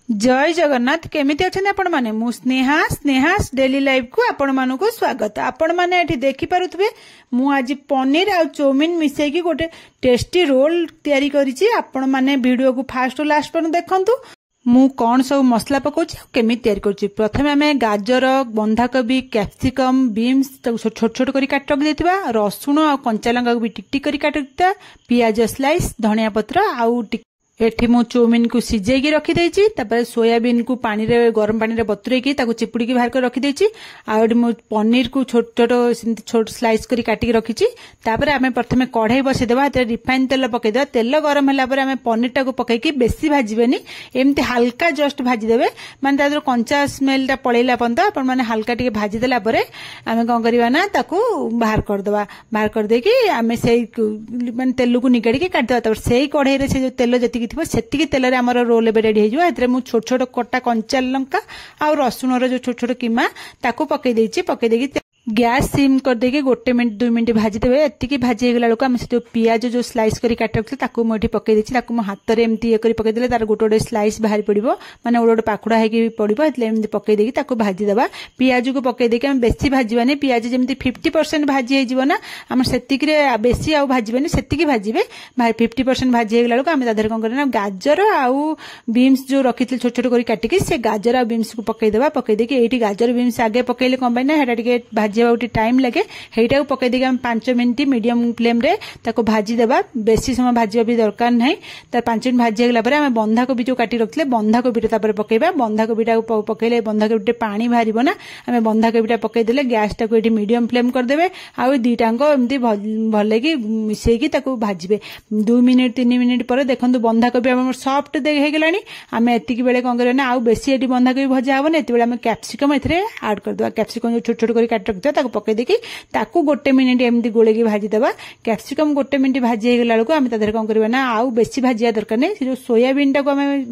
जय जगन्नाथ केमिति अछन आपण माने मु स्नेहास डेली लाइफ को आपण मानको स्वागत। आपण माने एठी देखि पारुथबे मु आज पनीर आ चाउमीन मिसै की गोटे टेस्टी रोल तयारी करिछि। आपण माने वीडियो को फास्ट लास्ट पर देखंतु मु कौन सब मसला पकाउछि केमिति तयारी करछि। प्रथमे आमे गाजर बंधाकोबी कैप्सिकम बीन्स छोट छोट करी काट रख देथिबा, रसुण आ कंचा लंका को भी टिक टिक करी काट देथिबा, पियाज स्लाइस धनिया पत्र आउ एठी मु चाउमीन को सिझे की रखी देछि। तापर सोयाबीन को पानी रे गरम पानी रे बतुरे की ताको चिपुड़ी की बाहर कर रखी देछि। आ एठी मु पनीर को छोट छोट स्लाइस करी काटी रखी छी। तापर आमे प्रथमे कढ़ाई बसे देबा, ते रिफाइन तेल पके देबा। तेल गरम होला पर आमे पनीर टा को पके की बेसी भाजीबेनी, एम्ति हल्का जस्ट भाजी देबे, माने तादर कंचा स्मेल टा पळेला पंत आपण माने हल्का टिके भाजी देला परे आमे कोन करबा ना ताको बाहर कर देबा। बाहर कर दे की आमे सेई माने तेल को निगाडी के काट देबा। तापर सेई कढ़ाई रे से जो तेल जति सेतिकी तेल रे हमर रोल एबे रेडी हेजो। एतरे मु छोट छोट कटा कंचा लंका आ रसुण रो जो छोट छोट कीमा ताको पके देछि। पके देकी गैस सिम कर देके 1 मिनट 2 मिनट भाजी देबे। एतिकी भाजी हेगला लोक हम से पियाज जो स्लाइस करी काट रखले ताको मु एठी पके देछि। ताको मु हाथ रे एम्ति ए करी पके देले तार गोटे गोटे स्लाइस बाहर पड़िबो, माने ओडे पाखुडा हे की पड़िबो। एतले एम्ति पके देकी ताको भाजी देबा। पियाज को पके देके हम बेसी भाजीबानी, पियाज जेम्ति 50% भाजी हे जिवो ना, हम सेतिकी रे बेसी आ भाजीबानी, सेतिकी भाजीबे। 50% भाजी हेगला लोक हम दादर कोन करना गाजर आउ बीन्स जो रखितले छोट छोट करी काटी के से गाजर आ बीन्स को पके देबा। पके देके एठी गाजर बीन्स आगे पकेले कोन ना हेडा टिके भाजी टाइम लगे। हेटा पकई देके 5 मिनट मीडियम फ्लेम रे ताको भाजी देबा। बेसी समय भाजी भी दरकार नहीं। तार 5 मिनट भाजी गला परे हमें बंधाकोबी जो काटी रखले बंधाकोबी तापर पकेबा। बंधाकोबीटा पकेले बंधाकोबी पानी बाहरिबो ना, हमें बंधाकोबीटा पकई देले गैस टा को एठी मीडियम फ्लेम कर देबे। आ दीटांको एम्ति भले की मिसै की ताको भाजीबे। 2 मिनट 3 मिनट पर देखंतु बंधाकोबी हमर सॉफ्ट दे हे गेलानी। हमें एतिकी बेले कोन करबे ना, आ बेसी एठी बंधाकोबी भजा होबो ना, एति बेले हमें कैप्सिकम एथरे ऐड कर देबा। कैप्सिकम जो छोट छोट करी काट रखते ताको पके देकी ताकू 1 मिनट एमती गोलेकी भाजी देबा। कैप्सिकम 1 मिनट भाजी हे गेला को हम तादर कोन करबा ना, आउ बेसी भाजिया दरकार नै। जो सोयाबीन टा को हमें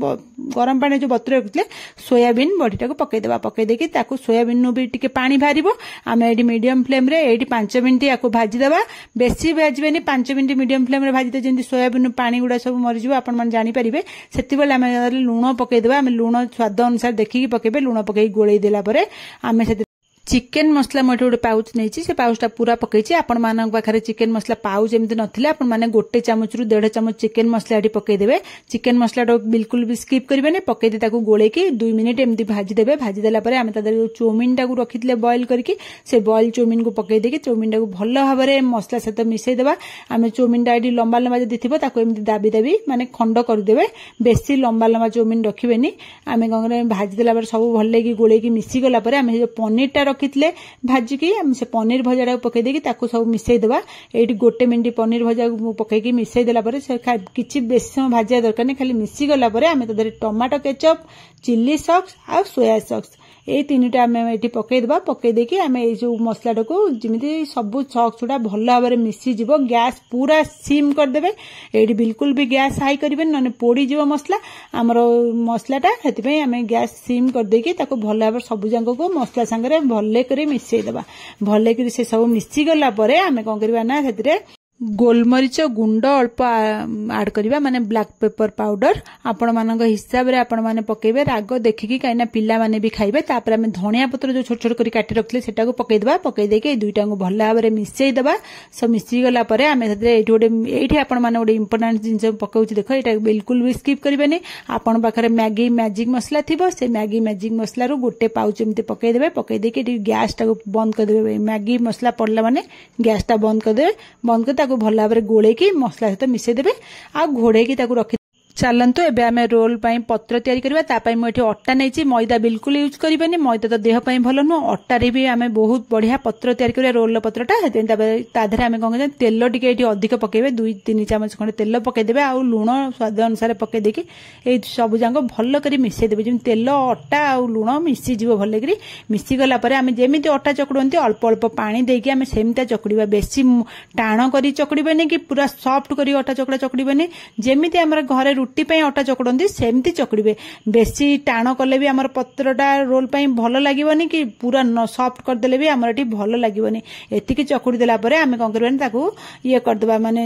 गरम पानी जो बतुरे रखले सोयाबीन बॉडी टा को पके देबा। पके देकी ताकू सोयाबीन नु भी टिके पानी भारिबो। हमें एडी मीडियम फ्लेम रे एडी 5 मिनट याको भाजी देबा। बेसी भाजबेनी, 5 मिनट मीडियम फ्लेम रे भाजी दे जेंति सोयाबीन पानी गुडा सब मरि जिवो आपण मन जानि परिबे। सेति बेले हमें लूण पके देबा। हमें लूण स्वाद अनुसार देखि पकेबे। लूण पके गोळेई देला परे हमें से चिकेन मसला मोटे गोटे पाउच नहीं, से पाउचटा पूरा पकई। आपण मान पाखे चिकेन मसला पाउच एमती नथिले आपण माने 1 चामच रु 1.5 चामच चिकेन मसला एठी पकई देबे। चिकेन मसला बिल्कुल भी स्किप करिबेनी। पकई दे ताको गोळे की 2 मिनिट एमती भाजी देबे। भाजी देला परे हम तादर चाउमीन टा को रखितले बॉईल करके से बॉईल चाउमीन को पकई देकी चाउमीन टा को भलो भाबरे मसला सहित मिसई देबा। हम चाउमीन टा एठी लंबा लंबा जदी थिबो ताको एमती दाबी दाबी माने खंड कर देबे। बेसी लंबा लंबा चाउमीन रखिबेनी। आमे गंगरे भाजी देला परे सब भल्ले की गोळे की मिसी गला परे हम जो पनीर टा रखितले भाजी की हम से पनीर भजा पकई देकी ताको सब मिसई देबा। एठी 1 मिनट पनीर भजा पकई की मिसई देला परे से किछि बेसी समय भाजिया दरकार नै। खाली मिसी गला परे हम तदरे टमाटो केचप, चिल्ली सॉस आ सोया सॉस ए तीनटा आम ये पकई देबा। पकई देकी आम ये जो मसला को जमी सब सॉस गुड़ा भल भाव मिसी जीव। गैस पूरा सिम करदे। ये बिल्कुल भी गैस हाई करें ना पोड़ी जीव मसला आमर मसलाटा। से आम गैस सिम करदेकी भल भाव सब जाक को मसला सांगे भले कर मिसई देबा। भले कर से सब मिसी गला आम कौन करवा ना से गोलमरीच गुंड अल्प आड करिबा, माने ब्लैक पेपर पाउडर आपण मानक हिसाब रे आपण माने पकेबे। राग देखिकी काइना पिला माने भी खाइबे। तापर हम धनिया पत्र जो छोट छोट करी काटी रखले सेटा को पकेइ देबा। पकेइ देके ए दुईटा को भल भाबरे मिसई देबा। सब मिसी गला परे हम एथे एठी गोटे एठी आपण माने गोटे इंपोर्टेंट जिंस पकाउची देखो। एटा बिल्कुल भी स्किप करिबेनी। आपण पाखरे मैगी मैजिक मसला थिबो, से मैगी मैजिक मसला रो गोटे पाउच एमते पकेइ देबे। पकेइ देके एठी गैस टा को बंद कर देबे। मैगी मसला पड़ला माने गैस टा बंद कर देबे। बंद कर भल भाव गोले की मसला सहित मिसई देबे। आ घोड़े की रखी चलतु एबे आमे रोल पाई पत्र तैयारी करबा। तापाई मु एठी अट्टा नैची, मैदा बिल्कुल यूज करिबेनी। मैदा तो देह पाई भलो नु। अट्टा रे भी आमे बहुत बढ़िया पत्र तैयारी करबा। रोल पत्रटा ता धरे आमे कोन तेल टिके एठी अधिक पकेबे। 2-3 चामच खंडे तेल पके देबे। आ लूण स्वाद अनुसार पके देकी ए सब जांग भलो करी मिसई देबे। जेम तेल अट्टा आ लूण मिसी जीवो भले करी। मिसी गला परे आमे जेमिति अट्टा चकड़ोंती अल्प अल्प पानी देकी आमे सेमता चकड़ीबा। बेसी टाण करी चकड़ीबेनी कि पूरा सॉफ्ट करी अट्टा चकड़ा चकड़ीबेनी। जेमिति हमर घरे रुटी पे अटा चकड़ती सेमती चकड़े बेसी टाण कले भी आमर पत्रटा रोल पे भल लगे कि पूरा सॉफ्ट करदे भी आमर ये भल लगे एतिकी चकुड़ी देला परे आमे कौन करबानी ताकू ये करदबा माने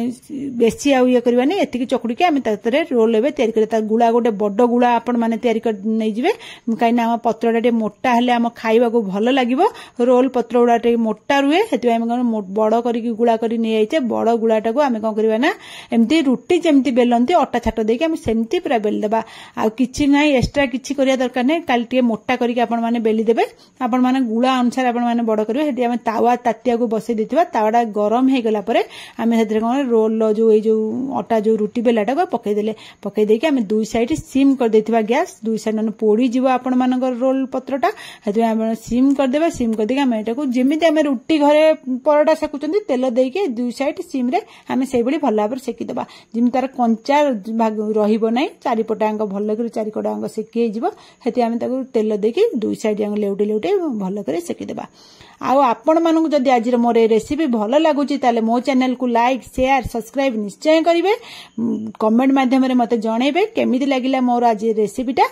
बेसी आउ ये करबानी एतिकी चकुड़ी के आमे तातरे रोल एबे तयारी करता गुळा गोटे बड़ गुळा आपण माने तयारी कर नै जिवे काई ना हम पत्रटा टे मोटा हले हम खाइबा को भल लागिवो रोल पत्र गुड़ा टे मोटा रुए हेतु आमे बड़ करिकी गुळा करी नै आइचे बड़ गुळाटा को आमे कोन करबा ना एमती रुटी जेमती बेलंती अटा छाट देके आमे सेमती पूरा बेल देबा आ किछि नै एक्स्ट्रा किछि करिया दरकार नै काल टे मोटा करिके आपण माने बेली देबे आपण माने गुळा अनुसार आपण माने बड़ करबे हेतु आमे तावा ताटिया को बसे देथिबा तावाडा गरम हे गला परे आमे हेतरे कोन रोल जो ए जो अटा जो रुटी बेलाटा को पकई देले पकई देके आमे दुई साइड सिम कर देथिबा गैस दुई साइड न पोड़ी जीव आपण मानकर रोल पत्रटा हेतु आमे सिम कर देबा सिम कर देके आमे एटा को जेमिति आमे रुटी घरे परोटा सेकुचंती तेल देके दुई साइड सिम रे आमे सेई बडी भल्ला पर सेकी देबा जिम तार कंचा भाग रहिबो नै चारि पटांग भल्ला कर चारि कोडांग सेकी जीव हेतु आमे ताको तेल देके दुई साइड आंग लेउटे लेउटे भल्ला करे सेकी देबा आउ आपण मानक जदि आज मोर रेसिपी भल लगुची ताले मो चैनल को लाइक शेयर सब्सक्राइब निश्चय करिवे कमेंट माध्यम रे मते जणेबे केमिति लागिला मोर आज रेसिपीटा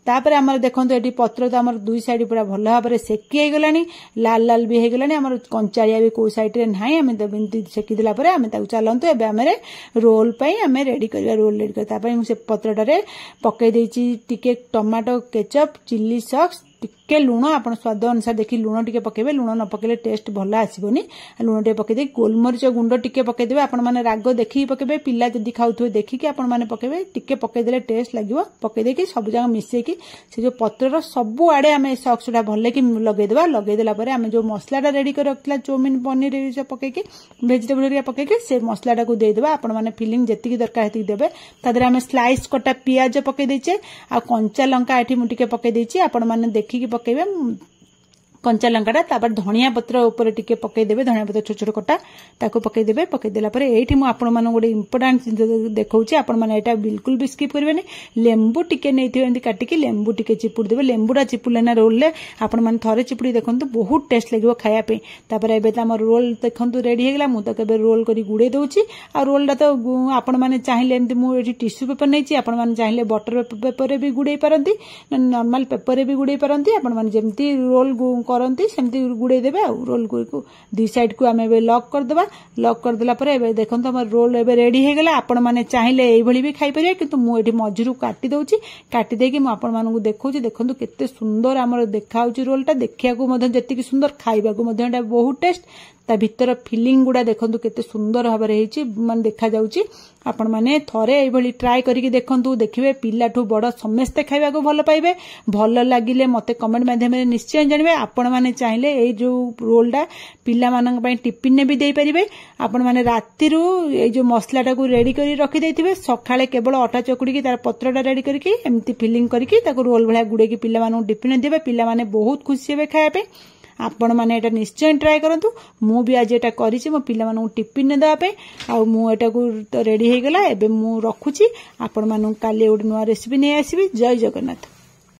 तापर हमर देखंतु एटी पत्र तो हमर दुई साइड पूरा भल भाबरे सेकी हे गलानी लाल लाल भी हे गलानी हमर कंचारिया भी को साइड रे नाही हमें बिंती सेकी दिला परे हमें ताऊ चलंतु एबे हमरे रोल पई हमें रेडी करबा रोल रेडी कर तापई मु से पत्रटा रे पकई देची टिके टमाटो केचप चिल्ली सॉस टिके लुण आपण स्वाद अनुसार देखि लुण टिके पकेबे लुण न पकेले टेस्ट भल आसीबोनी लुण टिके पके दे गोलमरिच गुंड टिके पके देबे आपण माने राग देखि पकेबे पिल्ला जदी खाउथबे देखि कि आपण माने पकेबे टिके पके देले टेस्ट लागिवो पके दे कि सब जगह मिसे कि से जो पत्रर सब आड़े आमे सॉक्सटा भले कि लगे देला परे आमे जो मसलाटा रेडी कर रखला चाउमीन पनीर से पके कि वेजिटेबल रे पके कि से मसलाटा को दे देबा आपण माने फिलिंग जति कि दरकार हेति देबे तादरे आमे स्लाइस कटा प्याज पके देचे आ कंचा लंका एठी मु टिके पके देची आपण माने देखि कि पकेबे कंचा लंकाटा तापर धनिया पत्र ऊपर टिके पके देबे धनिया पत्र छोट छोट कटा ताको पके देबे पके देला परे एठी मु आपण माने गोटे इंपोर्टेंट देखौची आपण माने एटा बिल्कुल भी स्किप करबेनी लेंबू टिके नेथिबे एंती काटी कि लेंबू टिके चिपुड़ देबे लेंबूडा चिपुले ना रोल ले आपण माने थरे चिपुड़ी देखंतु बहुत टेस्ट लागिवो खाया पे तापर एबे त हमर रोल देखंतु रेडी हे गेला मु त केबे रोल करी गुडे दउची आ रोलडा तो आपण माने चाहिले एंती मु एठी टिश्यू पेपर नैची आपण माने चाहिले बटर पेपर रे भी गुडे परंती नॉर्मल पेपर रे भी गुडे परंती आपण माने जेमती रोल करंती सेमती गुडे देबे आ रोल को दी साइड को आमे बे लॉक कर देला परे एबे देखंत हमर रोल एबे रेडी हे गेला आपण माने चाहिले एई भली भी खाइ परिबे किंतु मु एठी मझिरु काटी दउची काटी देकी मु आपण मानकु देखौची देखंतु केते सुंदर हमर देखाउची रोलटा देखिया को मधे जति सुंदर खाइबा को मधे एटा बहुत टेस्ट ता भीतर फिलिंग गुडा देखंतु केते सुंदर भाबरे हेची मन देखा जाउची आपण माने थरे एई भली ट्राई करिकि देखंतु देखिबे पिल्लाठू बड़ समस्त खाइबा को भल पाइबे भल लागिले मते कमेंट माध्यम रे निश्चय जणिबे आपण माने चाहिले एई जो रोलडा पिल्ला मानन पई टिफिन ने भी देई परिबे आपण माने रातिरु एई जो मसलाटा को रेडी करी रखि देथिबे सखाळे केवल आटा चकुडी की तार पत्रटा रेडी करिकि एम्ति फिलिंग करिकि ताको रोल भलिया गुडे की पिल्ला मानन टिफिन देबे पिल्ला माने बहुत खुशी हेबे खाया पे आपण माने एटा निश्चय ट्राई करंतु मु भी आज एटा करिछि मो पिल्ला मानन टिफिन ने देबा पे आ मु एटा को रेडी हे गेला एबे मु रखुछि आपण मानन काली ओड नुवा रेसिपी नै आसीबी जय जगन्नाथ।